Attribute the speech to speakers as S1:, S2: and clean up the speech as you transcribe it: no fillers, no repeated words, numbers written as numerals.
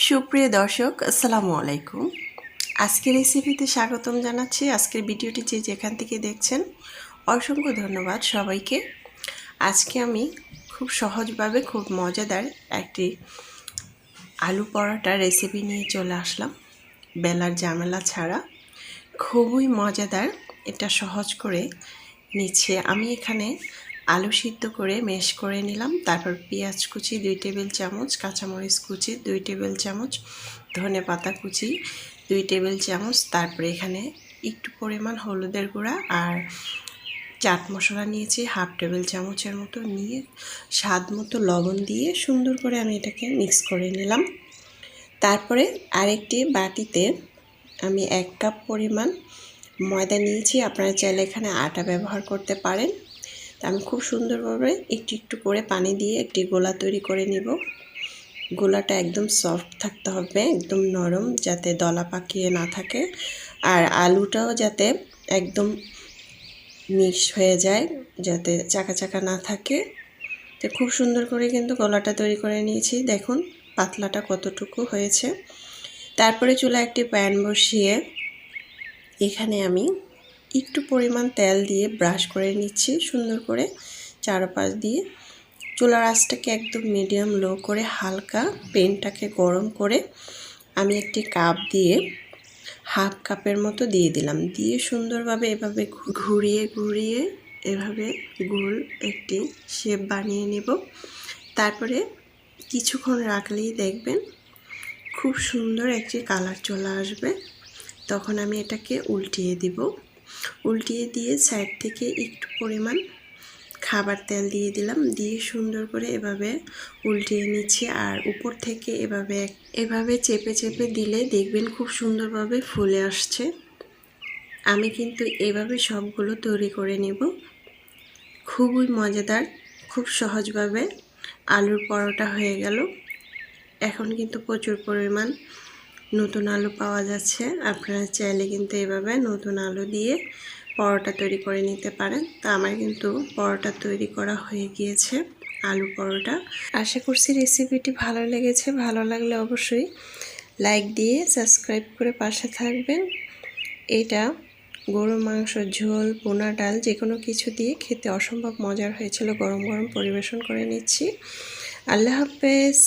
S1: সুপ্রিয় দর্শক, আসসালামু আলাইকুম। আজকের রেসিপিতে স্বাগতম জানাচ্ছি। আজকের ভিডিওটি যে যেখান থেকে দেখছেন অসংখ্য ধন্যবাদ সবাইকে। আজকে আমি খুব সহজভাবে খুব মজাদার একটি আলু পরোটা রেসিপি নিয়ে চলে আসলাম, বেলার ঝামেলা ছাড়া। খুবই মজাদার, এটা সহজ করে নিচ্ছে। আমি এখানে আলু সিদ্ধ করে ম্যাশ করে নিলাম, তারপর পেঁয়াজ কুচি 2 টেবিল চামচ, কাঁচামরিচ কুচি 2 টেবিল চামচ, ধনেপাতা কুচি 2 টেবিল চামচ, তারপরে এখানে একটু পরিমাণ হলুদের গুঁড়া আর চাট মশলা নিয়েছি হাফ টেবিল চামচের মতো, নিয়ে স্বাদ মতো লবণ দিয়ে সুন্দর করে আমি এটাকে মিক্স করে নিলাম। তারপরে আরেকটি বাটিতে আমি 1 কাপ পরিমাণ ময়দা নিয়েছি। আপনারা চাইলে এখানে আটা ব্যবহার করতে পারেন। আমি খুব সুন্দরভাবে একটু একটু করে পানি দিয়ে একটি গোলা তৈরি করে নিব। গোলাটা একদম সফট থাকতে হবে, একদম নরম, যাতে দলা পাকিয়ে না থাকে, আর আলুটাও যাতে একদম মিক্স হয়ে যায়, যাতে চাকা চাকা না থাকে। তো খুব সুন্দর করে কিন্তু গোলাটা তৈরি করে নিয়েছি। দেখুন পাতলাটা কতটুকু হয়েছে। তারপরে চুলায় একটি প্যান বসিয়ে এখানে আমি একটু পরিমাণ তেল দিয়ে ব্রাশ করে নিচ্ছি সুন্দর করে চারপাশ দিয়ে। চুলার আঁচটাকে একদম মিডিয়াম লো করে হালকা প্যানটাকে গরম করে আমি একটি কাপ দিয়ে হাফ কাপের মতো দিয়ে দিলাম। দিয়ে সুন্দরভাবে এভাবে ঘুরিয়ে ঘুরিয়ে এভাবে গোল একটি শেপ বানিয়ে নেব। তারপরে কিছুক্ষণ রাখলেই দেখবেন খুব সুন্দর একটি কালার চলে আসবে। তখন আমি এটাকে উল্টিয়ে দিব। উল্টিয়ে দিয়ে সাইড থেকে একটু পরিমাণ খাবার তেল দিয়ে দিলাম, দিয়ে সুন্দর করে এভাবে উল্টিয়ে নিচ্ছি। আর উপর থেকে এভাবে চেপে চেপে দিলে দেখবেন খুব সুন্দরভাবে ফুলে আসছে। আমি কিন্তু এভাবে সবগুলো তৈরি করে নেব। খুবই মজাদার, খুব সহজভাবে আলুর পরোটা হয়ে গেল। এখন কিন্তু প্রচুর পরিমাণ নতুন আলু পাওয়া যাচ্ছে। আপনারা চাইলে কিন্তু এভাবে নতুন আলু দিয়ে পরোটা তৈরি করে নিতে পারেন। তা আমার কিন্তু পরোটা তৈরি করা হয়ে গিয়েছে, আলু পরোটা। আশা করছি রেসিপিটি ভালো লেগেছে। ভালো লাগলে অবশ্যই লাইক দিয়ে সাবস্ক্রাইব করে পাশে থাকবেন। এটা গরুর মাংস, ঝোল, ভুনা ডাল যে কোনো কিছু দিয়ে খেতে অসম্ভব মজার হয়েছিল। গরম গরম পরিবেশন করে নিচ্ছি। আল্লাহ হাফেজ।